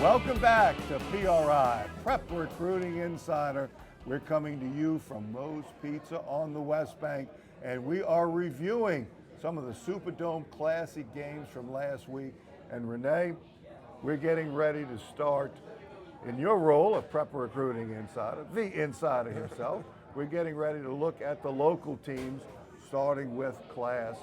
Welcome back to PRI, Prep Recruiting Insider. We're coming to you from Moe's Pizza on the West Bank, and we are reviewing some of the Superdome Classic games from last week. And Renee, we're getting ready to start in your role of Prep Recruiting Insider, the insider himself. We're getting ready to look at the local teams, starting with Class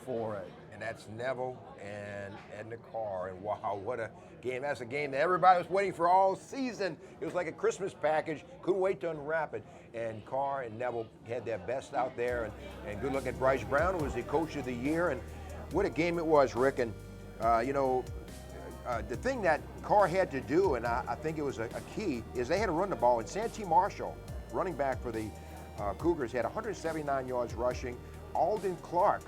4A. And that's Neville and the Karr. And wow, what a game. That's a game that everybody was waiting for all season. It was like a Christmas package. Couldn't wait to unwrap it. And Karr and Neville had their best out there. And good look at Bryce Brown, who was the coach of the year. And what a game it was, Rick. And, the thing that Karr had to do, and I think it was a key, is they had to run the ball. And Santee Marshall, running back for the Cougars, had 179 yards rushing. Alden Clark,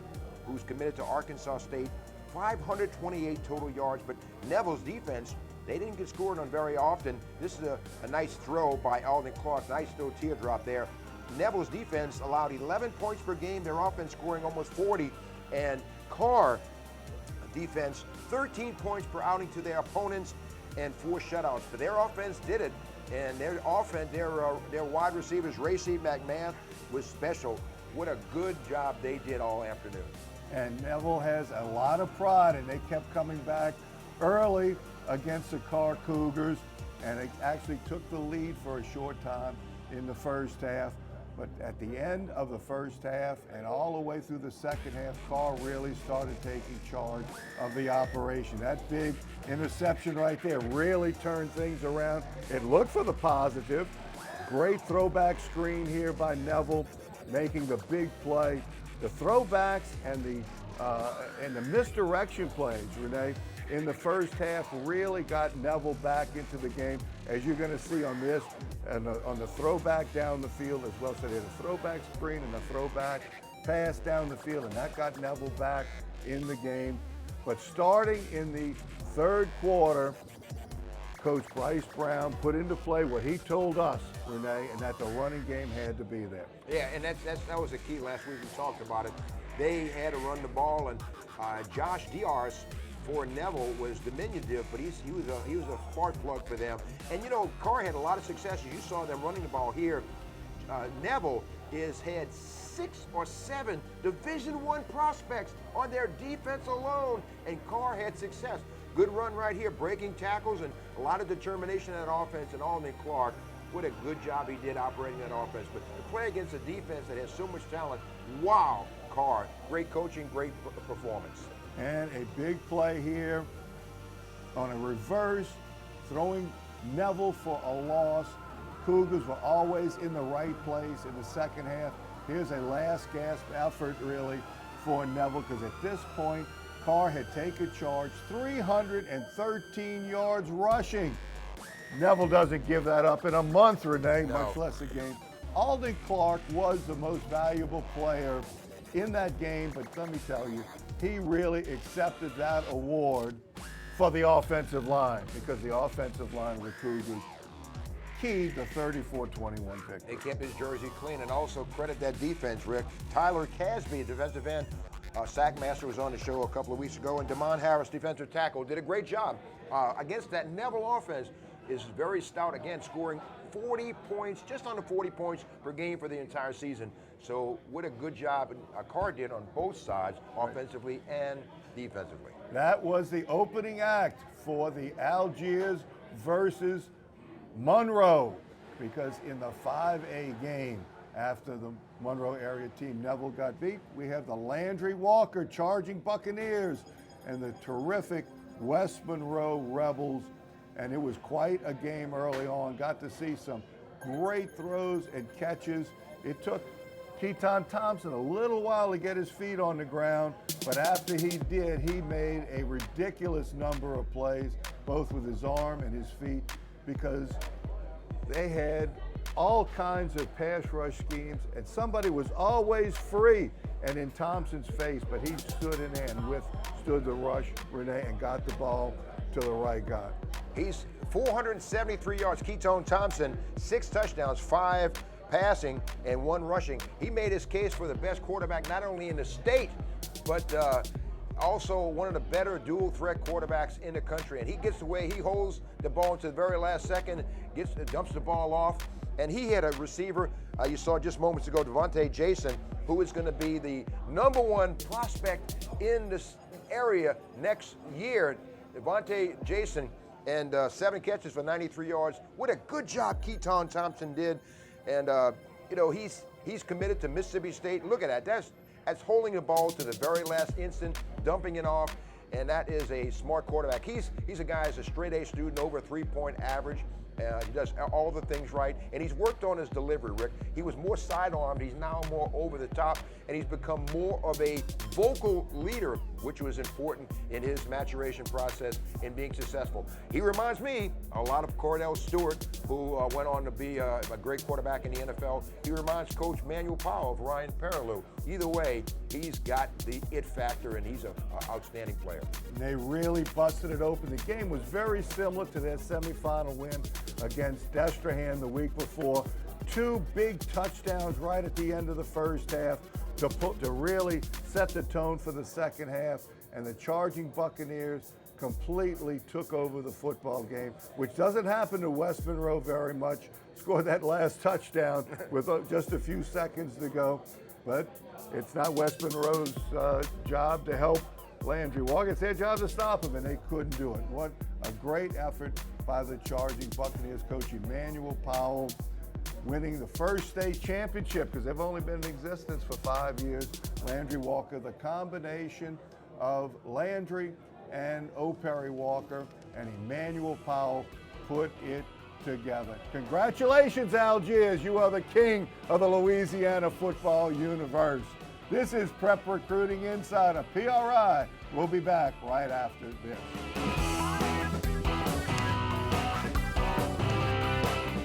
who's committed to Arkansas State, 528 total yards. But Neville's defense, they didn't get scored on very often. This is a nice throw by Alden Clark, nice little teardrop there. Neville's defense allowed 11 points per game, their offense scoring almost 40. And Karr defense, 13 points per outing to their opponents and 4 shutouts. But their offense did it. And their offense, their wide receivers, Racy McMahon, was special. What a good job they did all afternoon. And Neville has a lot of pride, and they kept coming back early against the Karr Cougars, and they actually took the lead for a short time in the first half. But at the end of the first half and all the way through the second half, Karr really started taking charge of the operation. That big interception right there really turned things around. It looked for the positive. Great throwback screen here by Neville, making the big play. The throwbacks and the misdirection plays, Renee, in the first half really got Neville back into the game, as you're going to see on this, and on the throwback down the field as well. So they had a throwback screen and a throwback pass down the field, and that got Neville back in the game. But starting in the third quarter, Coach Bryce Brown put into play what he told us, Renee, and that the running game had to be there. Yeah, and that was the key. Last week we talked about it. They had to run the ball, and Josh Diaz for Neville was diminutive, but he was a spark plug for them. And Karr had a lot of successes. You saw them running the ball here. Neville had 6 or 7 Division I prospects on their defense alone, and Karr had success. Good run right here, breaking tackles, and a lot of determination in that offense. And Alden Clark, what a good job he did operating that offense. But to play against a defense that has so much talent, wow, Karr, great coaching, great performance. And a big play here on a reverse, throwing Neville for a loss. Cougars were always in the right place in the second half. Here's a last gasp effort, really, for Neville, because at this point, Karr had taken charge, 313 yards rushing. Neville doesn't give that up in a month, Renee, No. much less a game. Alden Clark was the most valuable player in that game, but let me tell you, he really accepted that award for the offensive line, because the offensive line with Cougars keyed the 34-21 victory. They kept his jersey clean, and also credit that defense, Rick. Tyler Casby, defensive end, Sackmaster, was on the show a couple of weeks ago, and Damon Harris, defensive tackle, did a great job against that Neville offense. Is very stout, again, scoring 40 points, just under 40 points per game for the entire season. So what a good job Karr did on both sides, offensively and defensively. That was the opening act for the Algiers versus Monroe, because in the 5A game, after the Monroe area team Neville got beat, we have the Landry Walker charging Buccaneers and the terrific West Monroe Rebels. And it was quite a game early on. Got to see some great throws and catches. It took Keaton Thompson a little while to get his feet on the ground, but after he did, he made a ridiculous number of plays, both with his arm and his feet, because they had all kinds of pass rush schemes, and somebody was always free and in Thompson's face, but he stood in there and withstood the rush, Renee, and got the ball to the right guy. He's 473 yards. Keaton Thompson, 6 touchdowns, 5 passing, and 1 rushing. He made his case for the best quarterback not only in the state, but also one of the better dual threat quarterbacks in the country, and he gets away, he holds the ball until the very last second, dumps the ball off, and he had a receiver, you saw just moments ago, Devontae Jason, who is going to be the #1 prospect in this area next year. Devontae Jason, and 7 catches for 93 yards. What a good job Keaton Thompson did, and you know, he's committed to Mississippi State. Look at that. That's holding the ball to the very last instant, dumping it off, and that is a smart quarterback. He's a guy who's a straight-A student, over a 3-point average. He does all the things right, and he's worked on his delivery, Rick. He was more sidearmed. He's now more over the top, and he's become more of a vocal leader, which was important in his maturation process in being successful. He reminds me a lot of Cordell Stewart, who went on to be a great quarterback in the NFL. He reminds Coach Manuel Powell of Ryan Perrilloux. Either way, he's got the it factor, and he's an outstanding player. And they really busted it open. The game was very similar to their semifinal win against Destrehan the week before. 2 big touchdowns right at the end of the first half to really set the tone for the second half, and the charging Buccaneers completely took over the football game, which doesn't happen to West Monroe very much. Scored that last touchdown with just a few seconds to go, but it's not West Monroe's job to help Landry Walker. It's their job to stop him, and they couldn't do it. What a great effort by the charging Buccaneers. Coach Emmanuel Powell winning the first state championship, because they've only been in existence for 5 years. Landry Walker, the combination of Landry and O. Perry Walker and Emmanuel Powell put it together. Congratulations, Algiers. You are the king of the Louisiana football universe. This is Prep Recruiting Insider, PRI. We'll be back right after this.